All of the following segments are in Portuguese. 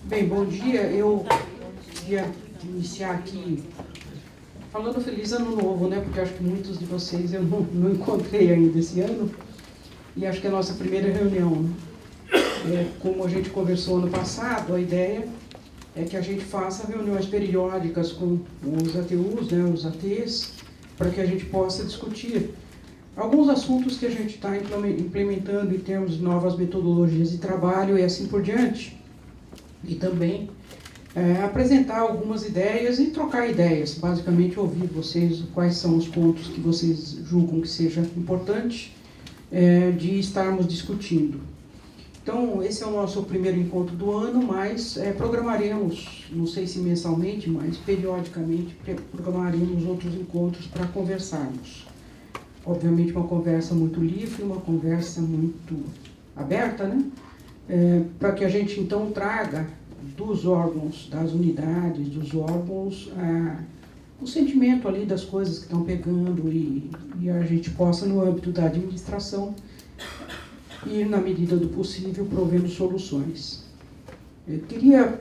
Bem, bom dia. Eu queria iniciar aqui falando feliz ano novo, né? Porque acho que muitos de vocês eu não encontrei ainda esse ano. E acho que é a nossa primeira reunião, né? Como a gente conversou ano passado, a ideia é que a gente faça reuniões periódicas com os ATUs, né, os ATs, para que a gente possa discutir alguns assuntos que a gente está implementando em termos de novas metodologias de trabalho e assim por diante. E também apresentar algumas ideias e trocar ideias, basicamente ouvir vocês quais são os pontos que vocês julgam que seja importante de estarmos discutindo. Então, esse é o nosso primeiro encontro do ano, mas programaremos, não sei se mensalmente, mas periodicamente programaremos outros encontros para conversarmos. Obviamente uma conversa muito livre, uma conversa muito aberta, né? Para que a gente então traga dos órgãos, das unidades, dos órgãos, o sentimento ali das coisas que estão pegando e a gente possa, no âmbito da administração, ir, na medida do possível, provendo soluções. Eu queria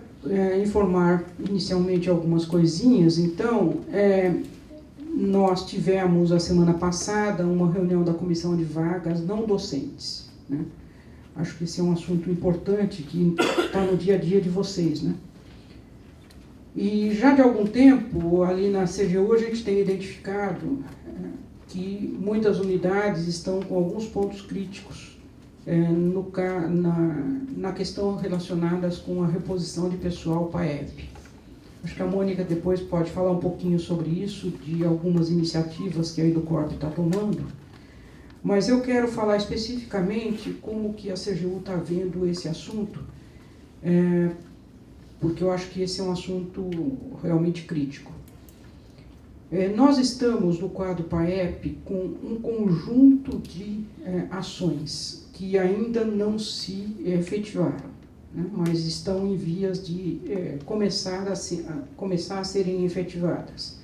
informar inicialmente algumas coisinhas. Então, nós tivemos, a semana passada, uma reunião da Comissão de Vagas não docentes, né? Acho que esse é um assunto importante que está no dia a dia de vocês, né? E já de algum tempo, ali na CGU, a gente tem identificado que muitas unidades estão com alguns pontos críticos na questão relacionadas com a reposição de pessoal PAEP. Acho que a Mônica depois pode falar um pouquinho sobre isso, de algumas iniciativas que a Educorp está tomando. Mas eu quero falar especificamente como que a CGU está vendo esse assunto, porque eu acho que esse é um assunto realmente crítico. Nós estamos no quadro PAEP com um conjunto de ações que ainda não se efetivaram, né, mas estão em vias de começar a serem efetivadas.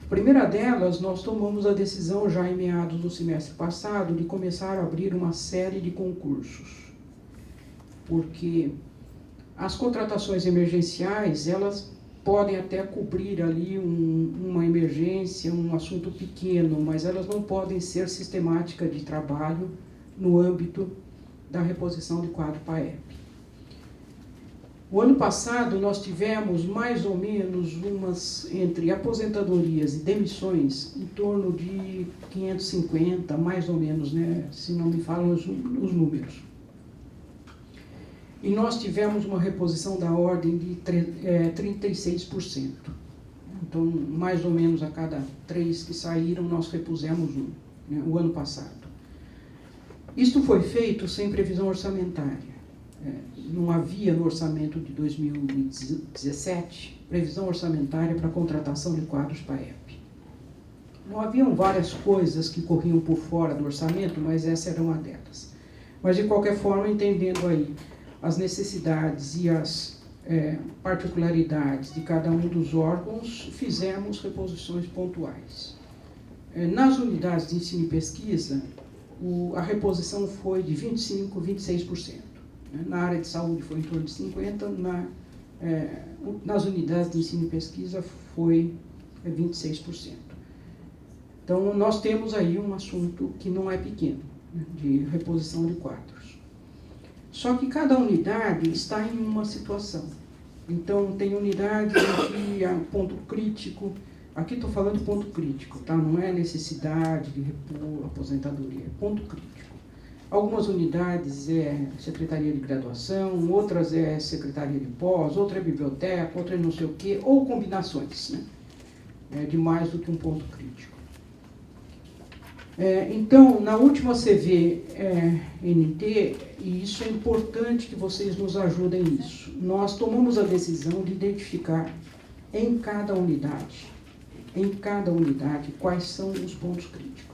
A primeira delas, nós tomamos a decisão já em meados do semestre passado de começar a abrir uma série de concursos, porque as contratações emergenciais, elas podem até cobrir ali uma emergência, um assunto pequeno, mas elas não podem ser sistemática de trabalho no âmbito da reposição de quadro PAEP. O ano passado, nós tivemos mais ou menos entre aposentadorias e demissões, em torno de 550, mais ou menos, né, se não me falam os números. E nós tivemos uma reposição da ordem de 36%. Então, mais ou menos a cada 3 que saíram, nós repusemos um, né, o ano passado. Isto foi feito sem previsão orçamentária. Não havia no orçamento de 2017 previsão orçamentária para a contratação de quadros PAEP. Não haviam várias coisas que corriam por fora do orçamento, mas essa era uma delas. Mas, de qualquer forma, entendendo aí as necessidades e as particularidades de cada um dos órgãos, fizemos reposições pontuais. Nas unidades de ensino e pesquisa, a reposição foi de 25%, 26%. Na área de saúde foi em torno de 50%, nas unidades de ensino e pesquisa foi 26%. Então, nós temos aí um assunto que não é pequeno, né, de reposição de quadros. Só que cada unidade está em uma situação. Então, tem unidades em que há um ponto crítico. Aqui estou falando de ponto crítico, tá? Não é necessidade de repor aposentadoria, é ponto crítico. Algumas unidades é secretaria de graduação, outras é secretaria de pós, outra é biblioteca, outra é não sei o quê, ou combinações, né, de mais do que um ponto crítico. Então, na última CVNT, e isso é importante que vocês nos ajudem nisso, nós tomamos a decisão de identificar em cada unidade, quais são os pontos críticos.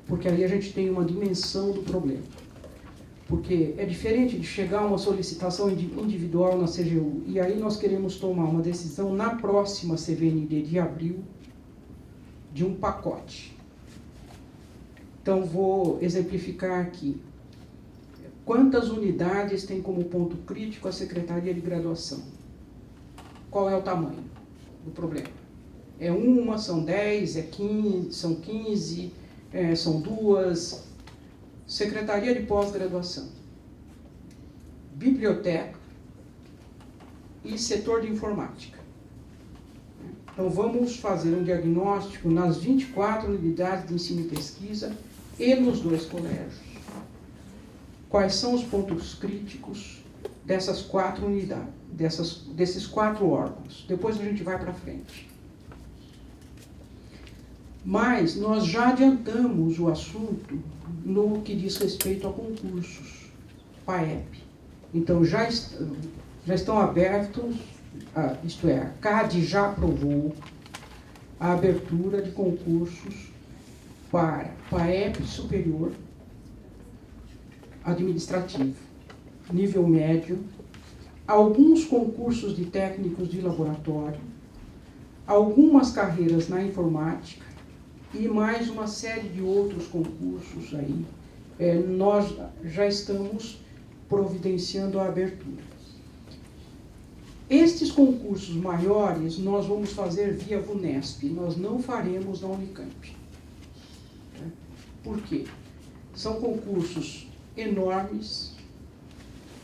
Porque aí a gente tem uma dimensão do problema. Porque é diferente de chegar uma solicitação individual na CGU, e aí nós queremos tomar uma decisão na próxima CVND de abril, de um pacote. Então, vou exemplificar aqui. Quantas unidades tem como ponto crítico a Secretaria de Graduação? Qual é o tamanho do problema? É uma, são 10, é 15, são 15, são 2. Secretaria de Pós-Graduação, biblioteca e setor de informática. Então, vamos fazer um diagnóstico nas 24 unidades de ensino e pesquisa e nos 2 colégios. Quais são os pontos críticos dessas 4 unidades, desses 4 órgãos? Depois a gente vai para frente. Mas nós já adiantamos o assunto no que diz respeito a concursos, PAEP. Então, já estão abertos, isto é, a CAD já aprovou a abertura de concursos para PAEP superior, administrativo, nível médio, alguns concursos de técnicos de laboratório, algumas carreiras na informática e mais uma série de outros concursos aí. Nós já estamos providenciando a abertura. Estes concursos maiores nós vamos fazer via VUNESP, nós não faremos na Unicamp. Por quê? São concursos enormes,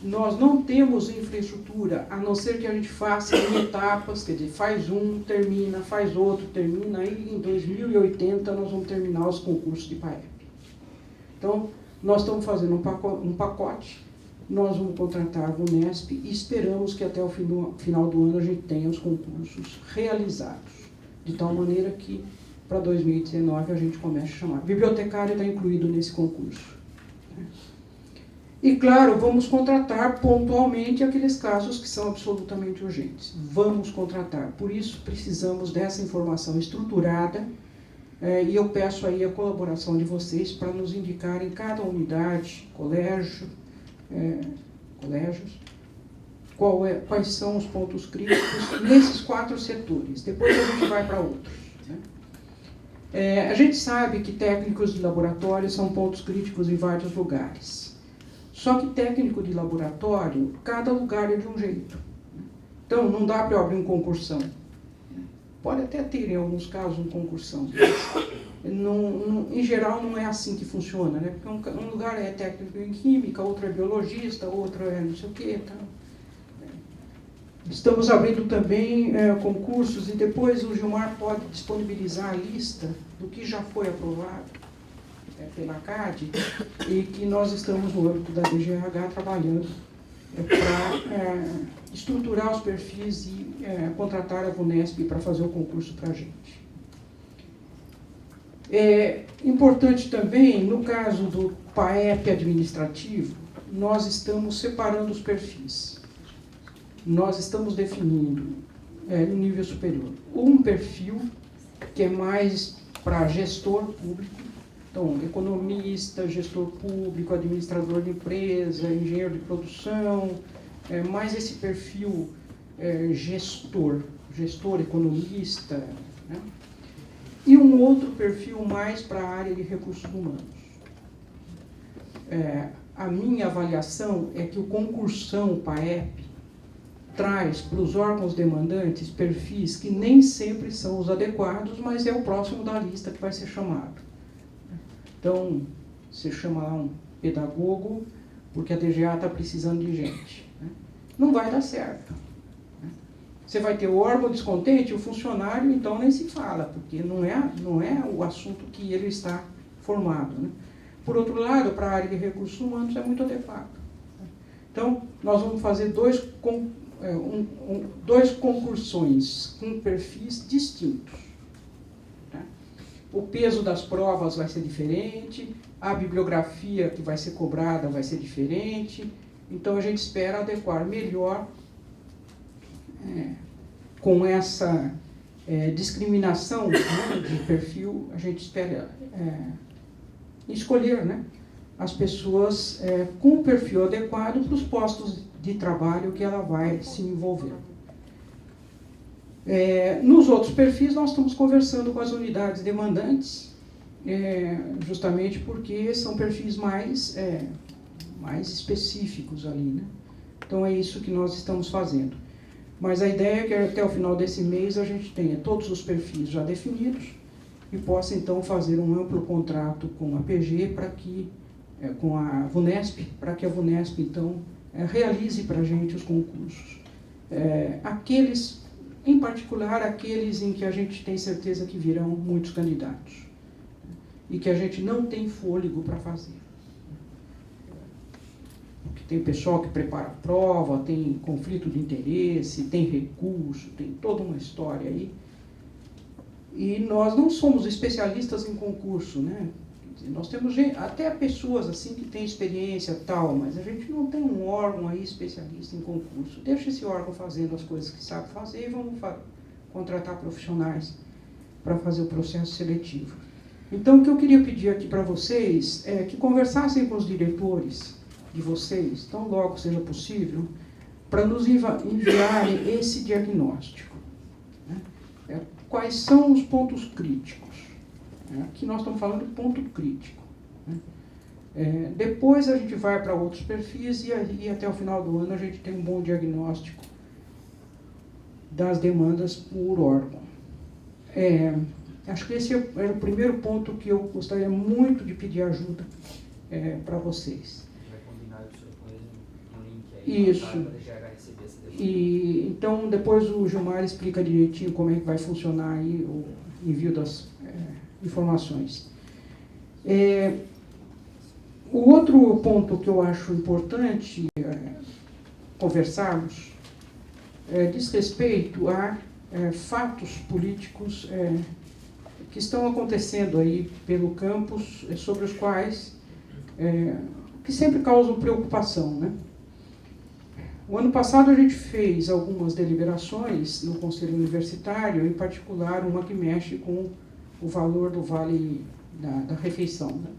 nós não temos infraestrutura, a não ser que a gente faça em etapas, quer dizer, faz um, termina, faz outro, termina, aí em 2080 nós vamos terminar os concursos de PAEP. Então, nós estamos fazendo um pacote, nós vamos contratar a VUNESP e esperamos que até o final do ano a gente tenha os concursos realizados, de tal maneira que para 2019 a gente comece a chamar. Bibliotecário está incluído nesse concurso. E, claro, vamos contratar pontualmente aqueles casos que são absolutamente urgentes. Vamos contratar. Por isso, precisamos dessa informação estruturada e eu peço aí a colaboração de vocês para nos indicar em cada unidade, colégios, quais são os pontos críticos nesses 4 setores. Depois a gente vai para outros. A gente sabe que técnicos de laboratório são pontos críticos em vários lugares. Só que técnico de laboratório, cada lugar é de um jeito. Então, não dá para eu abrir um concursão. Pode até ter, em alguns casos, um concursão. Em geral, não é assim que funciona, né? Porque um lugar é técnico em química, outro é biologista, outro é não sei o quê. Tá? Estamos abrindo também concursos e depois o Gilmar pode disponibilizar a lista do que já foi aprovado pela CAD e que nós estamos no âmbito da DGH trabalhando para estruturar os perfis e contratar a VUNESP para fazer o concurso para a gente. É importante também, no caso do PAEP administrativo, nós estamos separando os perfis. Nós estamos definindo, no nível superior, um perfil que é mais para gestor público. Então, economista, gestor público, administrador de empresa, engenheiro de produção, mais esse perfil gestor economista, né? E um outro perfil mais para a área de recursos humanos. A minha avaliação é que o concursão PAEP traz para os órgãos demandantes perfis que nem sempre são os adequados, mas é o próximo da lista que vai ser chamado. Então, você chama lá um pedagogo, porque a DGA está precisando de gente. Né? Não vai dar certo. Né? Você vai ter o órgão descontente, o funcionário, então, nem se fala, porque não é o assunto que ele está formado. Né? Por outro lado, para a área de recursos humanos é muito adequado. Então, nós vamos fazer dois concursões com perfis distintos. O peso das provas vai ser diferente, a bibliografia que vai ser cobrada vai ser diferente, então a gente espera adequar melhor com essa discriminação, né, de perfil, a gente espera escolher, né, as pessoas com o perfil adequado para os postos de trabalho que ela vai se envolver. Nos outros perfis, nós estamos conversando com as unidades demandantes, justamente porque são perfis mais específicos ali, né? Então é isso que nós estamos fazendo. Mas a ideia é que até o final desse mês a gente tenha todos os perfis já definidos e possa então fazer um amplo contrato com a PG para que, com a VUNESP, para que a VUNESP então realize para a gente os concursos. Aqueles, em particular, aqueles em que a gente tem certeza que virão muitos candidatos e que a gente não tem fôlego para fazer. Porque tem pessoal que prepara a prova, tem conflito de interesse, tem recurso, tem toda uma história aí. E nós não somos especialistas em concurso, né? Nós temos até pessoas assim que têm experiência tal, mas a gente não tem um órgão aí especialista em concurso. Deixa esse órgão fazendo as coisas que sabe fazer e vamos contratar profissionais para fazer o processo seletivo. Então, o que eu queria pedir aqui para vocês é que conversassem com os diretores de vocês, tão logo seja possível, para nos enviarem esse diagnóstico. Né? Quais são os pontos críticos? Aqui nós estamos falando de ponto crítico. Né? Depois a gente vai para outros perfis e aí até o final do ano a gente tem um bom diagnóstico das demandas por órgão. Acho que esse era o primeiro ponto que eu gostaria muito de pedir ajuda para vocês. Isso. E, então, depois o Gilmar explica direitinho como é que vai funcionar aí o envio das informações. O outro ponto que eu acho importante conversarmos diz respeito a fatos políticos que estão acontecendo aí pelo campus, sobre os quais, que sempre causam preocupação, né? O ano passado a gente fez algumas deliberações no Conselho Universitário, em particular uma que mexe com o valor do vale da refeição. Né?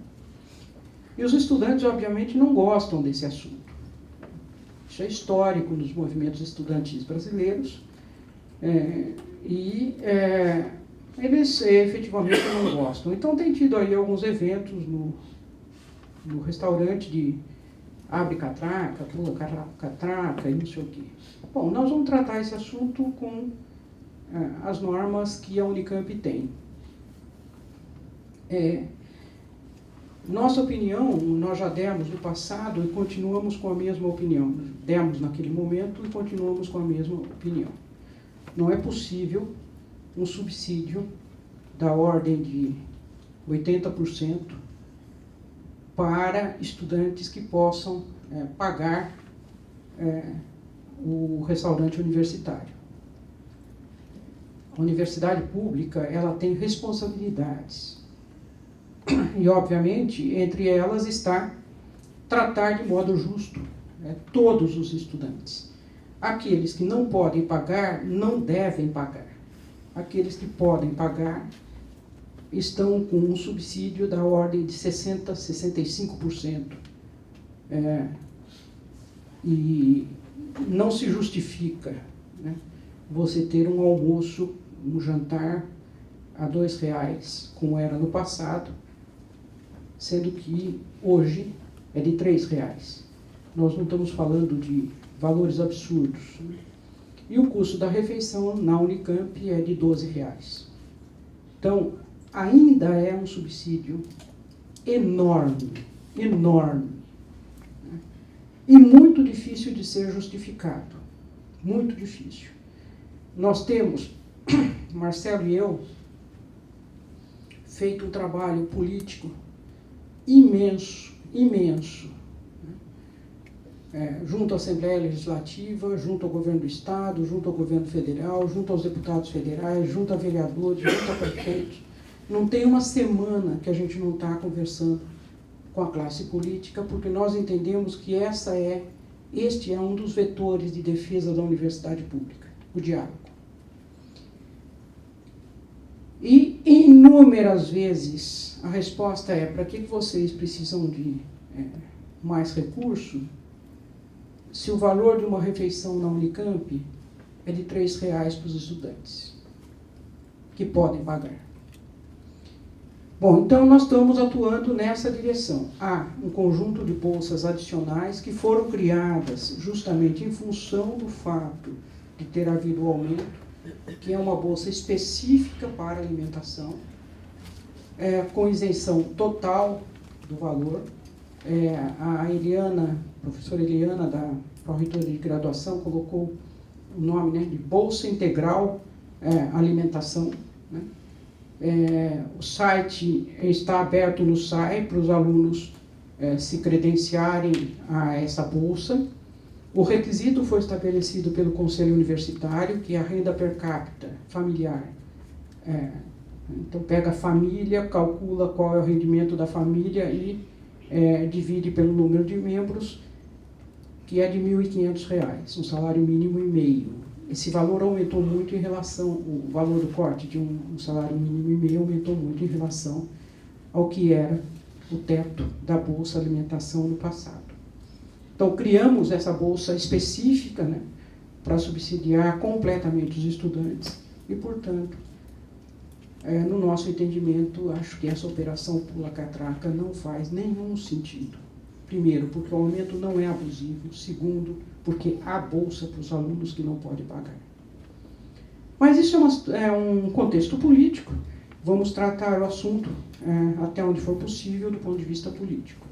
E os estudantes, obviamente, não gostam desse assunto. Isso é histórico nos movimentos estudantis brasileiros eles efetivamente não gostam. Então tem tido aí alguns eventos no restaurante de abre catraca, pula catraca e não sei o quê. Bom, nós vamos tratar esse assunto com as normas que a Unicamp tem. Nossa opinião, nós já demos no passado e continuamos com a mesma opinião. Demos naquele momento e continuamos com a mesma opinião. Não é possível um subsídio da ordem de 80% para estudantes que possam pagar o restaurante universitário. A universidade pública, ela tem responsabilidades. E, obviamente, entre elas está tratar de modo justo todos os estudantes. Aqueles que não podem pagar, não devem pagar. Aqueles que podem pagar estão com um subsídio da ordem de 60%, 65%. E não se justifica, né, você ter um almoço, um jantar a R$2, como era no passado, sendo que hoje é de R$3. Nós não estamos falando de valores absurdos. Né? E o custo da refeição na Unicamp é de R$12. Então, ainda é um subsídio enorme, enorme. Né? E muito difícil de ser justificado. Muito difícil. Nós temos, Marcelo e eu, feito um trabalho político imenso, imenso, né? Junto à Assembleia Legislativa, junto ao Governo do Estado, junto ao Governo Federal, junto aos deputados federais, junto a vereadores, junto a prefeitos. Não tem uma semana que a gente não está conversando com a classe política, porque nós entendemos que este é um dos vetores de defesa da universidade pública, o diálogo. E, inúmeras vezes, a resposta é: para que vocês precisam de mais recurso, se o valor de uma refeição na Unicamp é de R$3 para os estudantes, que podem pagar? Bom, então nós estamos atuando nessa direção. Há um conjunto de bolsas adicionais que foram criadas justamente em função do fato de ter havido o aumento, que é uma bolsa específica para alimentação, com isenção total do valor. A professora Eliana, da Pró-Reitoria de Graduação, colocou o nome, né, de Bolsa Integral Alimentação, né? O site está aberto no SAI para os alunos se credenciarem a essa bolsa. O requisito foi estabelecido pelo Conselho Universitário, que é a renda per capita familiar. Então, pega a família, calcula qual é o rendimento da família e divide pelo número de membros, que é de R$ 1.500, um salário mínimo e meio. Esse valor aumentou muito em relação, o valor do corte de um salário mínimo e meio aumentou muito em relação ao que era o teto da Bolsa Alimentação no passado. Então, criamos essa bolsa específica, né, para subsidiar completamente os estudantes e, portanto, no nosso entendimento, acho que essa operação pula-catraca não faz nenhum sentido. Primeiro, porque o aumento não é abusivo. Segundo, porque há bolsa para os alunos que não podem pagar. Mas isso é um contexto político. Vamos tratar o assunto até onde for possível do ponto de vista político.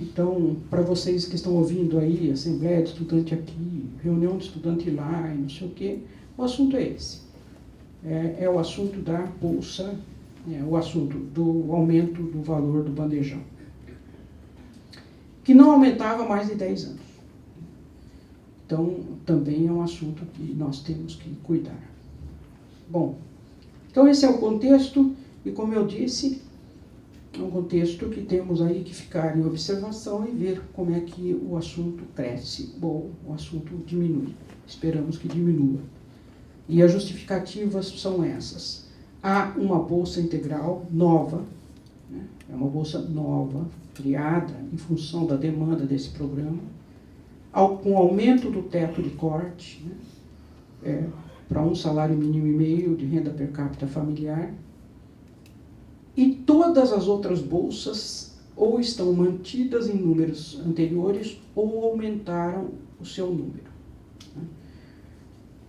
Então, para vocês que estão ouvindo aí, Assembleia de Estudante aqui, reunião de estudante lá, e não sei o quê, o assunto é esse. É o assunto da bolsa, o assunto do aumento do valor do bandejão, que não aumentava há mais de 10 anos. Então, também é um assunto que nós temos que cuidar. Bom, então esse é o contexto, e como eu disse, é um contexto que temos aí que ficar em observação e ver como é que o assunto cresce, ou o assunto diminui. Esperamos que diminua. E as justificativas são essas. Há uma bolsa integral nova, né? É uma bolsa nova, criada em função da demanda desse programa, com aumento do teto de corte, né? Para um salário mínimo e meio de renda per capita familiar. E todas as outras bolsas ou estão mantidas em números anteriores ou aumentaram o seu número.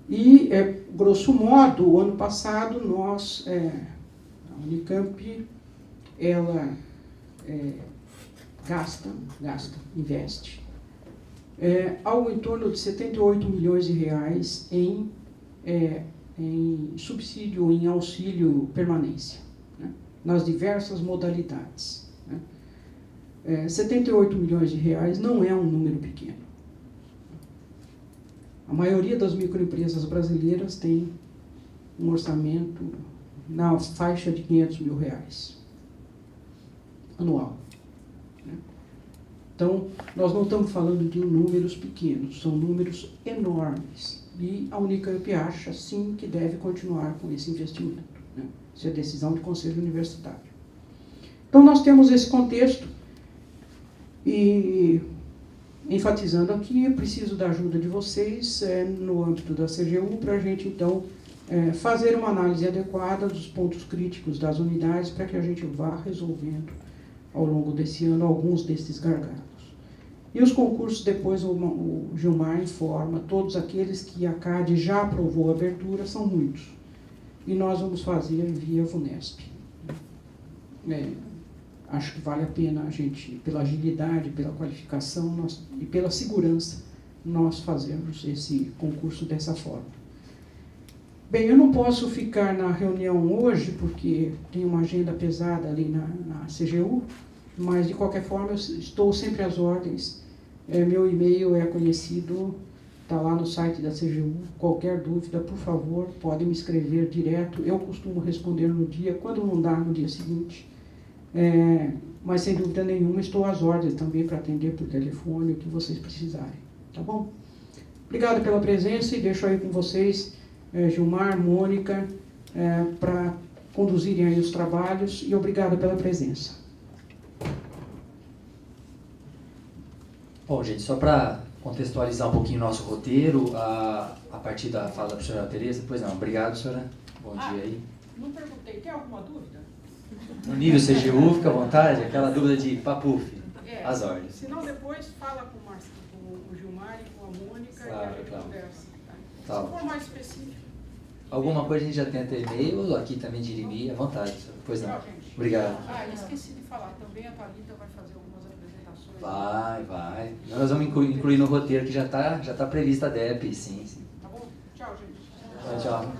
E, grosso modo, o ano passado, a Unicamp, ela investe algo em torno de 78 milhões de reais em subsídio, em auxílio permanência, né, nas diversas modalidades. Né. 78 milhões de reais não é um número pequeno. A maioria das microempresas brasileiras tem um orçamento na faixa de 500 mil reais anual. Né? Então, nós não estamos falando de números pequenos, são números enormes. E a Unicamp acha, sim, que deve continuar com esse investimento. Né? Isso é decisão do Conselho Universitário. Então, nós temos esse contexto e, enfatizando aqui, eu preciso da ajuda de vocês no âmbito da CGU para a gente, então, fazer uma análise adequada dos pontos críticos das unidades para que a gente vá resolvendo ao longo desse ano alguns desses gargalos. E os concursos, depois o Gilmar informa, todos aqueles que a CAD já aprovou a abertura, são muitos. E nós vamos fazer via VUNESP. Acho que vale a pena a gente, pela agilidade, pela qualificação e pela segurança, nós fazermos esse concurso dessa forma. Bem, eu não posso ficar na reunião hoje, porque tem uma agenda pesada ali na CGU, mas, de qualquer forma, eu estou sempre às ordens. Meu e-mail é conhecido, está lá no site da CGU. Qualquer dúvida, por favor, podem me escrever direto. Eu costumo responder no dia, quando não dá, no dia seguinte. Mas, sem dúvida nenhuma, estou às ordens também para atender por telefone o que vocês precisarem. Tá bom? Obrigado pela presença e deixo aí com vocês Gilmar, Mônica, para conduzirem aí os trabalhos, e obrigado pela presença. Bom, gente, só para contextualizar um pouquinho o nosso roteiro, a partir da fala da professora Tereza, pois não, obrigado, senhora, bom dia aí. Não perguntei, tem alguma dúvida? No nível CGU, fica à vontade, aquela dúvida de papuf, as ordens. Se não, depois fala com o Gilmar e com a Mônica Claro, e a gente claro. conversa. Tá. Se for mais específico. Alguma coisa a gente já tenta e-mail, aqui também de Irimi, à vontade. Pois não. Tchau, gente. Obrigado. Esqueci de falar, também a Thalita vai fazer algumas apresentações. Vai. Nós vamos incluir no roteiro que já tá prevista a DEP, sim. Tá bom? Tchau, gente. Tchau.